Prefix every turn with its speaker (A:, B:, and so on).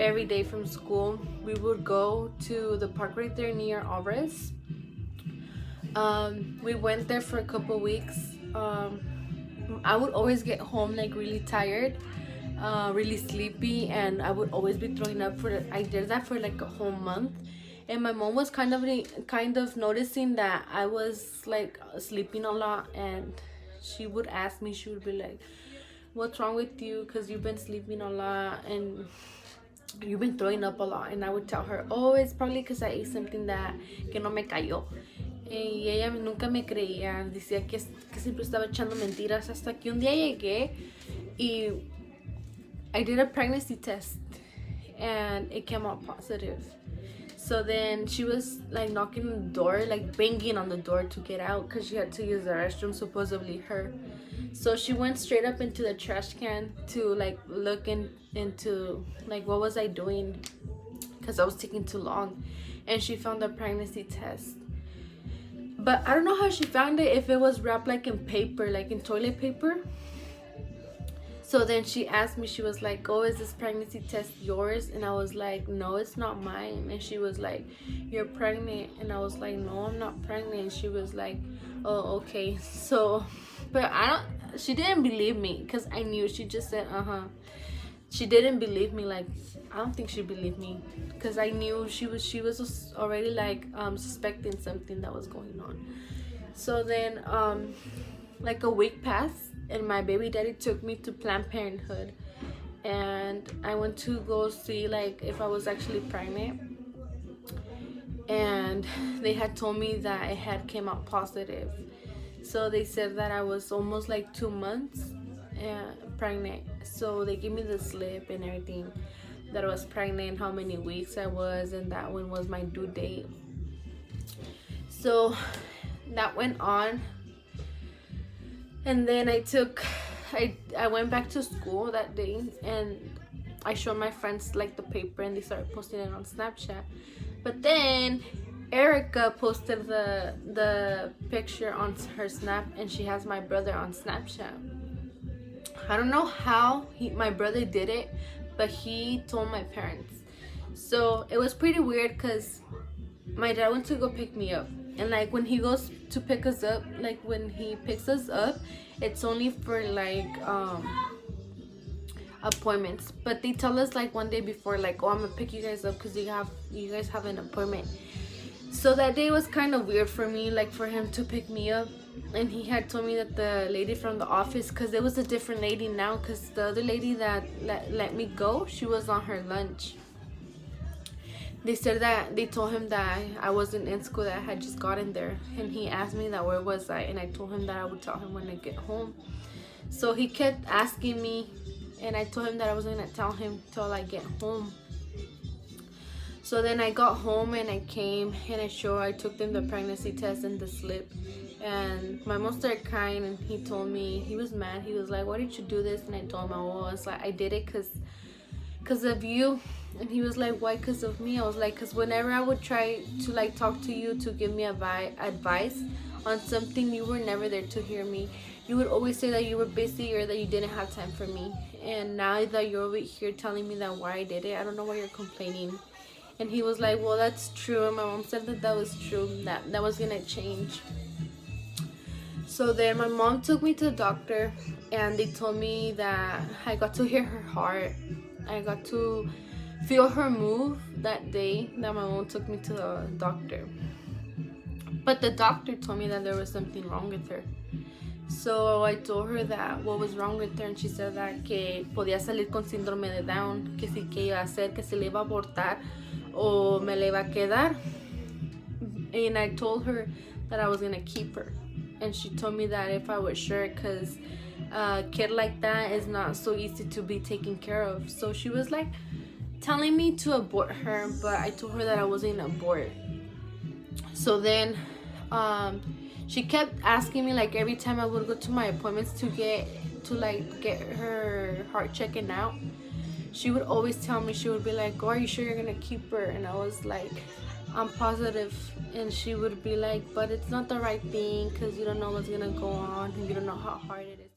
A: every day from school, we would go to the park right there near Alvarez. We went there for a couple weeks. I would always get home like really tired, really sleepy, and I would always be throwing up. I did that for like a whole month, and my mom was kind of noticing that I was like sleeping a lot, and she would ask me. She would be like, "What's wrong with you? Because you've been sleeping a lot and you've been throwing up a lot." And I would tell her, "Oh, it's probably because I ate something que no me cayó." Y ella nunca me creía, decía que siempre estaba echando mentiras, hasta que un día llegué y I did a pregnancy test and it came out positive. So then she was like knocking on the door, like banging on the door to get out because she had to use the restroom, supposedly her. So she went straight up into the trash can to like look into like what was I doing, because I was taking too long, and she found the pregnancy test. But I don't know how she found it, if it was wrapped like in paper, like in toilet paper. So then she asked me, she was like, "Oh, is this pregnancy test yours?" And I was like, "No, it's not mine." And she was like, "You're pregnant." And I was like, "No, I'm not pregnant." And she was like, "Oh, okay." So, but she didn't believe me because I knew. She just said, She didn't believe me. Like, I don't think she believed me because I knew she was already like suspecting something that was going on. So then like a week passed and my baby daddy took me to Planned Parenthood, and I went to go see like if I was actually pregnant, and they had told me that it had came out positive. So they said that I was almost like 2 months pregnant. So they gave me the slip and everything, that I was pregnant, how many weeks I was, and that one was my due date. So that went on, and then I went back to school that day, and I showed my friends like the paper, and they started posting it on Snapchat. But then Erica posted the picture on her Snap, and she has my brother on Snapchat. I don't know how my brother did it, but he told my parents. So it was pretty weird because my dad went to go pick me up, and like when he goes to pick us up, like when he picks us up, it's only for like appointments. But they tell us like one day before, like, "Oh, I'm gonna pick you guys up because you guys have an appointment." So that day was kind of weird for me, like for him to pick me up. And he had told me that the lady from the office, because it was a different lady now, because the other lady that let me go, she was on her lunch. They said that they told him that I wasn't in school, that I had just gotten there, and he asked me that where was I, and I told him that I would tell him when I get home. So he kept asking me, and I told him that I wasn't gonna tell him till I get home. So then I got home and I came and I took them the pregnancy test and the slip, and my mom started crying, and he told me, he was mad. He was like, "Why did you do this?" And I told him, "Oh, it's like I did it because of you." And he was like, "Why because of me?" I was like, "Because whenever I would try to like talk to you to give me advice on something, you were never there to hear me. You would always say that you were busy or that you didn't have time for me. And now that you're over here telling me that why I did it, I don't know why you're complaining." And he was like, "Well, that's true." And my mom said that was true, that was gonna change. So then my mom took me to the doctor, and they told me that I got to hear her heart. I got to feel her move that day that my mom took me to the doctor. But the doctor told me that there was something wrong with her. So I told her that what was wrong with her, and she said that que podía salir con síndrome de Down, que sí, que iba a hacer, que se le iba a abortar o me le iba a quedar. And I told her that I was gonna keep her, and she told me that if I was sure, because a kid like that is not so easy to be taken care of. So she was like telling me to abort her, but I told her that I wasn't gonna abort. So then she kept asking me, like every time I would go to my appointments to get her heart checking out, she would always tell me, she would be like, "Oh, are you sure you're gonna keep her?" And I was like, "I'm positive." And she would be like, "But it's not the right thing because you don't know what's gonna go on and you don't know how hard it is."